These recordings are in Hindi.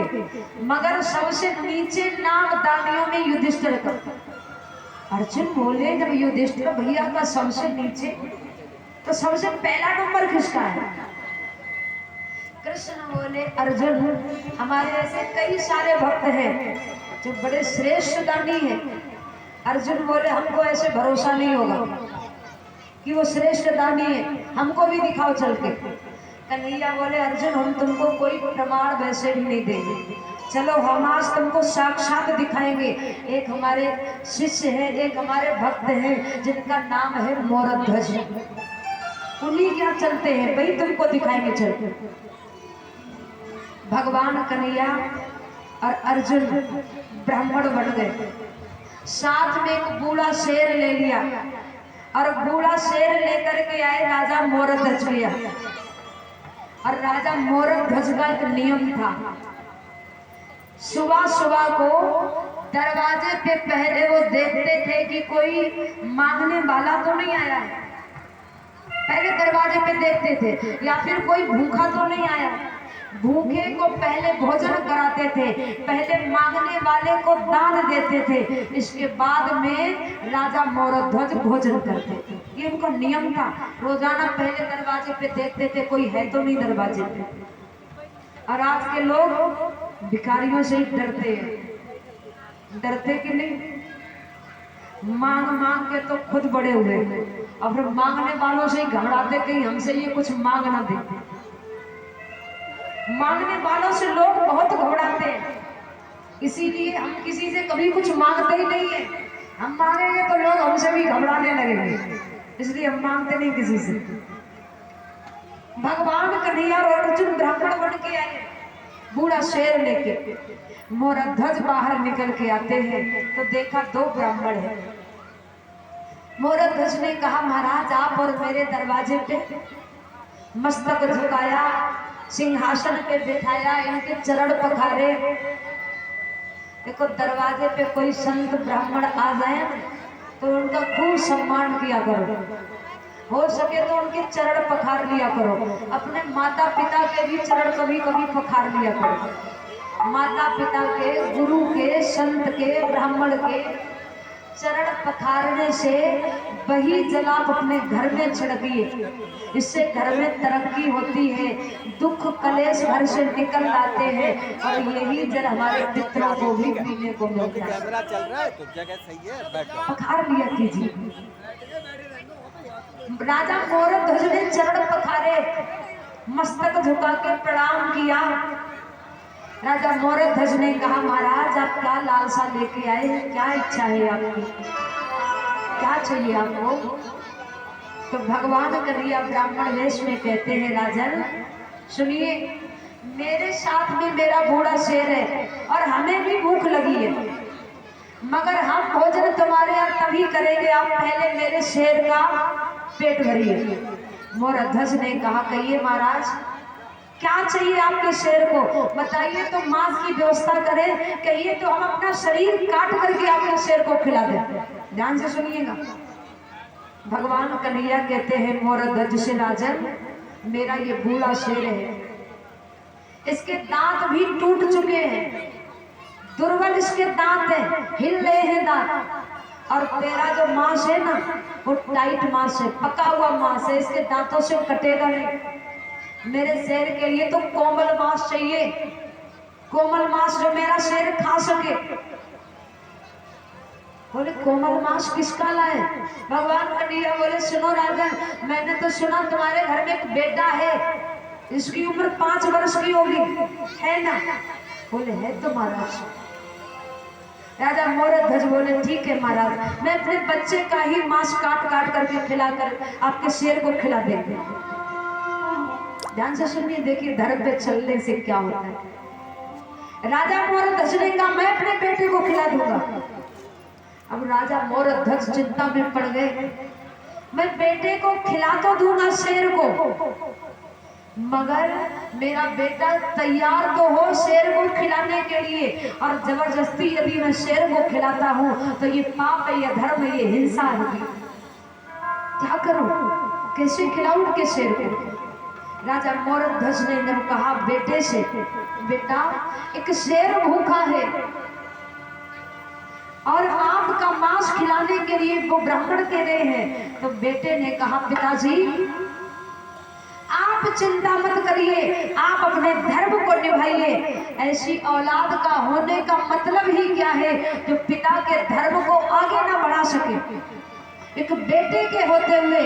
के, मगर सबसे नीचे नाम दानियों में युधिष्ठिर का। अर्जुन बोले जब युधिष्ठिर भैया का सबसे नीचे, तो सबसे पहला नंबर किसका है? कृष्ण बोले अर्जुन हमारे ऐसे कई सारे भक्त हैं जो बड़े श्रेष्ठ दानी हैं। अर्जुन बोले हमको ऐसे भरोसा नहीं होगा कि वो श्रेष्ठ दानी है, हमको भी दिखाओ चल के। कन्हैया बोले अर्जुन हम तुमको कोई प्रमाण वैसे भी नहीं देंगे, चलो हम आज तुमको साक्षात दिखाएंगे। एक हमारे शिष्य है, एक हमारे भक्त हैं जिनका नाम है मोरध्वज, उन्हीं क्या चलते हैं भाई, तुमको दिखाएंगे चल। भगवान कन्हैया और अर्जुन ब्राह्मण बन गए, साथ में एक बूढ़ा शेर ले लिया और बूढ़ा शेर लेकर के आए राजा मोरध्वज भैया। और राजा मोरध्वज का एक नियम था, सुबह सुबह को दरवाजे पे पहले वो देखते थे कि कोई मांगने वाला तो नहीं आया है, पहले दरवाजे पे देखते थे, या फिर कोई भूखा तो नहीं आया। भूखे को पहले भोजन कराते थे, पहले मांगने वाले को दान देते थे, इसके बाद में राजा मोरध्वज भोजन करते थे। ये उनका नियम था, रोजाना पहले दरवाजे पे देखते थे कोई है तो नहीं दरवाजे पे। और आज के लोग भिखारियों से ही डरते हैं, डरते कि नहीं? मांग मांग के तो खुद बड़े हुए और फिर मांगने वालों से ही घबराते कहीं हमसे ये कुछ मांग ना दे। मांगने वालों से लोग बहुत घबराते हैं, इसीलिए हम किसी से कभी कुछ मांगते ही नहीं है। हम मांगेंगे तो लोग हमसे भी घबराने लगेंगे, इसलिए हम मांगते नहीं किसी से। भगवान कन्हैया और अर्जुन ब्राह्मण बन के आए, बूढ़ा शेर लेके। मोरध्वज बाहर निकल के आते हैं तो देखा दो ब्राह्मण है। मोरध्वज ने कहा महाराज आप और मेरे दरवाजे पे मस्तक झुकाया, सिंहासन पे बिठाया, इनके चरण पखारे। देखो दरवाजे पे कोई संत ब्राह्मण आ जाए तो उनका खूब सम्मान किया करो, हो सके तो उनके चरण पखार लिया करो। अपने माता पिता के भी चरण कभी कभी पखार लिया करो। माता पिता के, गुरु के, संत के, ब्राह्मण के चरण पखारने से वही जल आप अपने घर में छिड़किए, इससे घर में तरक्की होती है, दुख कलेश घर से निकल आते हैं और यही जल हमारे पितरों को भी पीने को मिलता है। कैमरा चल रहा है तो जगह सही है, बैठो। पखार लिया कीजिए। राजा मोरध्वज ने चरण पखारे, मस्तक झुका के प्रणाम किया। राजा मोरध्वज ने कहा महाराज आप क्या लालसा लेके आए हैं, क्या इच्छा है आपकी, क्या चाहिए आपको? तो भगवान कन्हैया ब्राह्मण वेश में कहते हैं राजन सुनिए, मेरे साथ में मेरा बूढ़ा शेर है और हमें भी भूख लगी है, मगर हम भोजन तुम्हारे यहाँ तभी करेंगे आप पहले मेरे शेर का पेट भरिए। मोरध्वज ने कहा कहिए महाराज क्या चाहिए आपके शेर को, बताइए तो मांस की व्यवस्था करें, कहिए तो हम अपना शरीर काट करके आपके शेर को खिला दें। ध्यान से सुनिएगा। भगवान कन्हैया कहते हैं मोरध्वज से राजन मेरा ये बूढ़ा शेर है, इसके दांत भी टूट चुके हैं, दुर्बल इसके दांत है, हिल रहे हैं दांत, और तेरा जो मांस है ना वो टाइट मांस है, पका हुआ मांस है, इसके दांतों से कटेगा नहीं। मेरे शेर के लिए तो कोमल मांस चाहिए, कोमल मांस जो मेरा शेर खा सके। बोले कोमल मांस किसका लाए? भगवान कन्हैया बोले सुनो राजन, मैंने तो सुना तुम्हारे घर में एक बेटा है, इसकी उम्र 5 वर्ष की होगी, है ना? बोले है तो महाराज। राजा मोरध्वज बोले ठीक है महाराज, मैं अपने बच्चे का ही मांस काट काट करके खिलाकर आपके शेर को खिला देंगे। ध्यान से सुनिए, देखिए धर्म पे चलने से क्या होता है। राजा मोरध्वज ने कहा मैं अपने बेटे को खिला दूंगा। अब राजा मोरध्वज चिंता में पड़ गए, मैं बेटे को खिला तो दूंगा शेर को, मगर मेरा बेटा तैयार तो हो शेर को खिलाने के लिए, और जबरदस्ती यदि मैं शेर को खिलाता हूं तो ये पाप है, ये धर्म है, ये हिंसा है, क्या करूं, कैसे खिलाऊं उनके शेर को? राजा मोरध्वज ने जब कहा बेटे से, बेटा एक शेर भूखा है और आपका मांस खिलाने के लिए वो ब्राह्मण कह रहे हैं, तो बेटे ने कहा पिताजी आप चिंता मत करिए, आप अपने धर्म को निभाइए। ऐसी औलाद का होने का मतलब ही क्या है जो पिता के धर्म को आगे ना बढ़ा सके। एक बेटे के होते हुए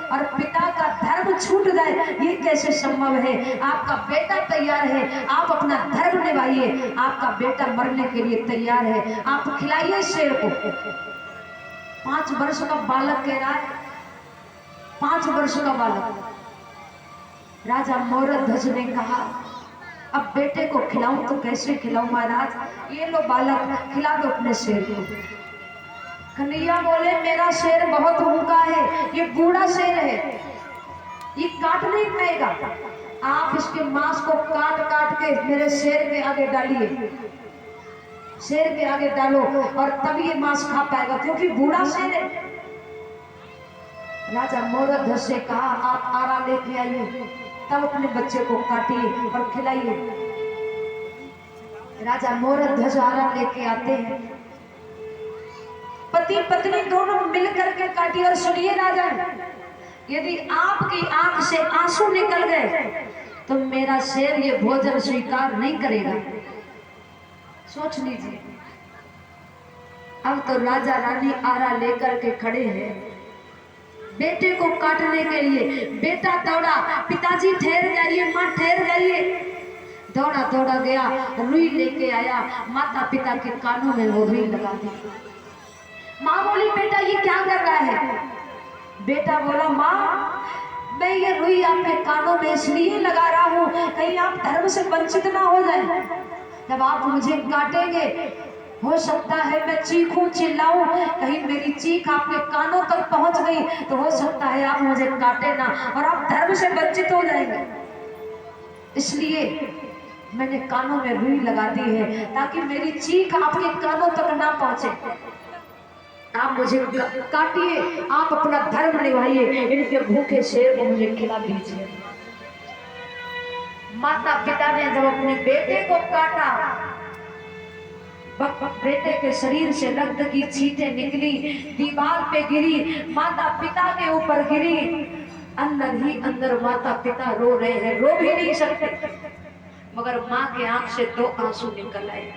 और पिता का धर्म छूट जाए, ये कैसे संभव है। आपका बेटा तैयार है, आप अपना धर्म निभाइए। आपका बेटा मरने के लिए तैयार है, आप खिलाइए शेर को। 5 वर्ष का बालक कह रहा है, 5 वर्ष का बालक। राजा मोरध्वज ने कहा अब बेटे को खिलाऊं तो कैसे खिलाऊं महाराज, ये लो बालक खिला दो अपने शेर को। कन्हैया बोले मेरा शेर बहुत भूखा है, ये बूढ़ा शेर है, ये काट नहीं पाएगा। आप इसके मांस को काट काट के मेरे शेर के आगे डालिए, शेर के आगे डालो और तब ये मांस खा पाएगा, क्योंकि बूढ़ा शेर है। राजा मोरध्वज से कहा आप आरा लेके आइए, तब अपने बच्चे को काटिए और खिलाइए। राजा मोरध्वज आरा लेके आते हैं, पति पत्नी दोनों मिलकर के काटी। और सुनिए राजन, यदि आपकी आंख से आंसू निकल गए तो मेरा शेर ये भोजन स्वीकार नहीं करेगा, सोच लीजिए। अब तो राजा रानी आरा लेकर के खड़े हैं बेटे को काटने के लिए। बेटा दौड़ा, पिताजी ठहर जाइए, माँ ठहर जाइए। दौड़ा दौड़ा गया, रुई लेके आया, माता पिता के कानों में वो रुई लगा दी। माँ बोली बेटा ये क्या कर रहा है। बेटा बोला माँ मैं ये रुई आपके कानों में इसलिए लगा रहा हूँ कहीं आप धर्म से वंचित ना हो जाए। जब आप मुझे काटेंगे हो सकता है मैं चीखूं चिल्लाऊं, कहीं मेरी चीख आपके कानों तक पहुंच गई तो हो सकता है आप मुझे काटे ना और आप धर्म से वंचित हो जाएंगे। इसलिए मैंने कानों में रुई लगा दी है ताकि मेरी चीख आपके कानों तक ना पहुंचे। आप मुझे काटिए, आप अपना धर्म निभाइए, इनके भूखे शेर को मुझे खिला दीजिए। माता पिता ने जब अपने बेटे को काटा, बेटे के शरीर से रक्त की छींटें निकली, दीवार पे गिरी, माता पिता के ऊपर गिरी। अंदर ही अंदर माता पिता रो रहे हैं, रो भी नहीं सकते, मगर माँ के आंख से 2 आंसू निकल आए।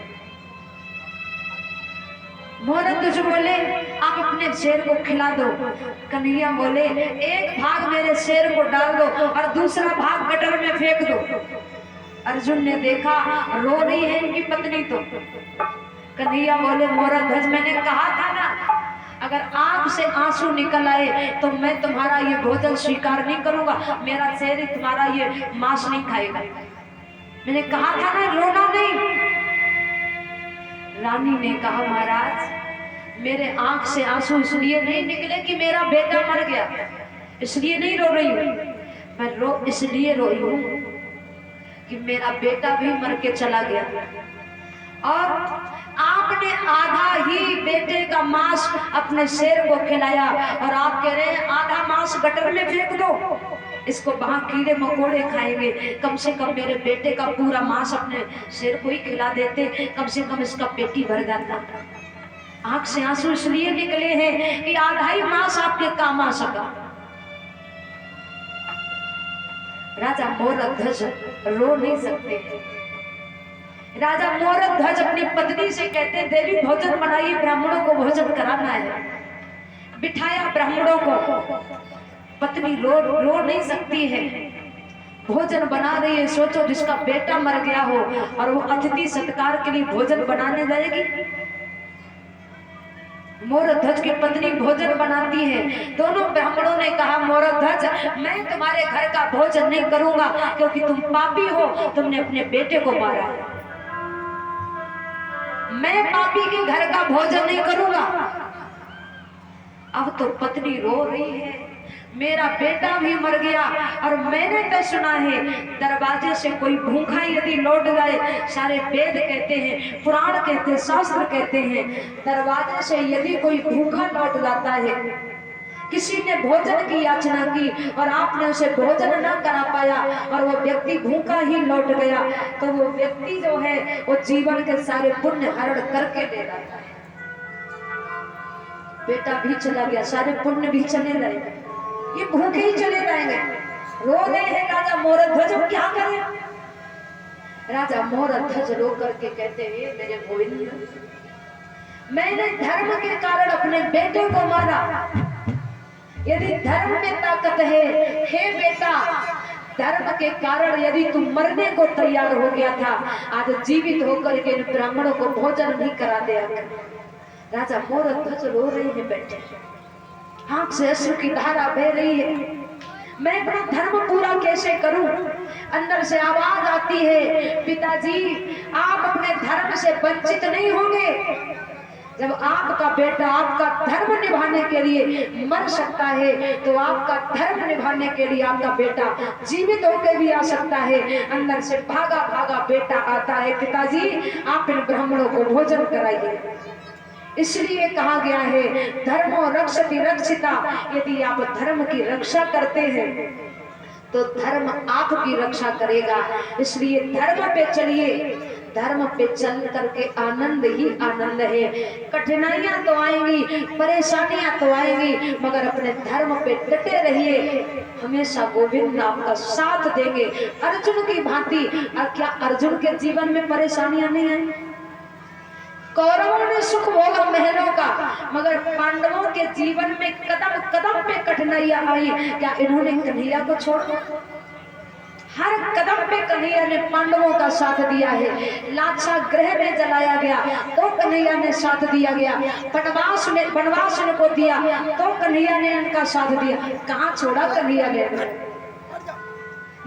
मोरध्वज बोले आप अपने शेर को खिला दो। कन्हैया बोले एक भाग मेरे शेर को डाल दो और दूसरा भाग गटर में फेंक दो। अर्जुन ने देखा रो रही है इनकी पत्नी, तो कन्हैया बोले मोरध्वज मैंने कहा था ना अगर आंख से आंसू निकल आए तो मैं तुम्हारा ये भोजन स्वीकार नहीं करूंगा, मेरा शेर तुम्हारा ये मांस नहीं खाएगा। मैंने कहा था ना रोना नहीं। रानी ने कहा महाराज मेरे आंख से आंसू इसलिए नहीं निकले कि मेरा बेटा मर गया, इसलिए नहीं रो रही हूँ, मैं इसलिए रोई हूँ कि मेरा बेटा भी मर के चला गया और आपने आधा ही बेटे का मांस अपने शेर को खिलाया और आप कह रहे हैं आधा मांस गटर में फेंक दो, इसको वहां कीड़े मकोड़े खाएंगे। कम से कम मेरे बेटे का पूरा मांस अपने शेर को ही खिला देते, कम से कम इसका पेटी भर जाता। आंख से आंसू इसलिए निकले हैं कि आधा ही मांस आपके काम आ सका। राजा मोरध्वज रो नहीं सकते। राजा मोरध्वज अपनी पत्नी से कहते देवी भोजन बनाइए, ब्राह्मणों को भोजन कराना है। बिठाया ब्राह्मणों को, पत्नी रो नहीं सकती है, भोजन बना रही है। सोचो जिसका बेटा मर गया हो और वो अतिथि सत्कार के लिए भोजन बनाने जाएगी। मोरध्वज की पत्नी भोजन बनाती है। दोनों ब्राह्मणों ने कहा मोरध्वज मैं तुम्हारे घर का भोजन नहीं करूंगा क्योंकि तुम पापी हो, तुमने अपने बेटे को मारा है। मैं पापी के घर का भोजन नहीं करूंगा। अब तो पत्नी रो रही है, मेरा बेटा भी मर गया और मैंने तो सुना है दरवाजे से कोई भूखा यदि लौट जाए, सारे वेद कहते हैं, पुराण कहते हैं, शास्त्र कहते हैं, दरवाजे से यदि कोई भूखा लौट जाता है किसी ने भोजन की याचना की और आपने उसे भोजन न करा पाया और वो व्यक्ति भूखा ही लौट गया, तो वो व्यक्ति जो है वो जीवन के सारे पुण्य हरण करके ले जाता है। बेटा भी चला गया, सारे पुण्य भी चले गए, ये भूखे ही चले जाएंगे। रो रहे हैं राजा मोरध्वज, अब क्या करें? राजा मोरध्वज रो करके कहते हैं, मेरे गोविंद, मैंने धर्म के कारण अपने बेटे को मारा। यदि धर्म में ताकत है, हे बेटा, धर्म के कारण यदि तू मरने को तैयार हो गया था, आज जीवित होकर के इन ब्राह्मणों को भोजन नहीं करा दे। राजा मोरध्वज रो रहे हैं बेटे, आंख से अश्रु की धारा बह रही है। मैं अपना धर्म पूरा कैसे करूं? अंदर से आवाज आती है, पिताजी आप अपने धर्म से वंचित नहीं होंगे। जब आपका बेटा आपका धर्म निभाने के लिए मर सकता है, तो आपका धर्म निभाने के लिए आपका बेटा जीवित होकर भी आ सकता है। अंदर से भागा भागा बेटा आता है, पिताजी आप इन ब्राह्मणों को भोजन कराइए। इसलिए कहा गया है, धर्मो रक्षति रक्षिता, यदि आप धर्म की रक्षा करते हैं तो धर्म आपकी रक्षा करेगा। इसलिए धर्म पे चलिए, धर्म पे चल करके आनंद ही आनंद है। कठिनाइयां तो आएंगी, परेशानियां तो आएंगी, मगर अपने धर्म पे डटे रहिए, हमेशा गोविंद आपका साथ देंगे। अर्जुन की भांति, और क्या अर्जुन के जीवन में परेशानियां नहीं आई? कौरवों ने सुख भोगा महलों का, मगर पांडवों के जीवन में कदम कदम पे कठिनाइयां आई। क्या इन्होंने कन्हैया को छोड़ा? हर कदम पे कन्हैया ने पांडवों का साथ दिया है। लाक्षा गृह में जलाया गया तो कन्हैया ने साथ दिया गया, वनवास को दिया तो कन्हैया ने इनका साथ दिया। कहाँ छोड़ा कन्हैया ने?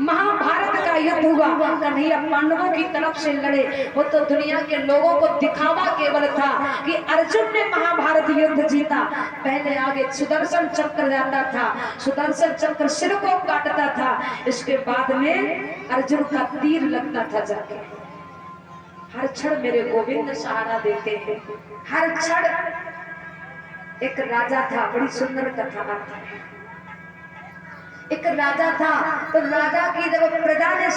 महाभारत का युद्ध हुआ, कन्हैया पांडवों की तरफ से लड़े। वो तो दुनिया के लोगों को दिखावा केवल था कि अर्जुन ने महाभारत युद्ध जीता। पहले आगे सुदर्शन चक्र जाता था, सुदर्शन चक्र सिर को काटता था, इसके बाद में अर्जुन का तीर लगता था जाके। हर क्षण मेरे गोविंद सहारा देते हैं, हर क्षण। एक राजा था, बड़ी सुंदर कथा आती है। एक राजा था, तो राजा की जब प्रजा ने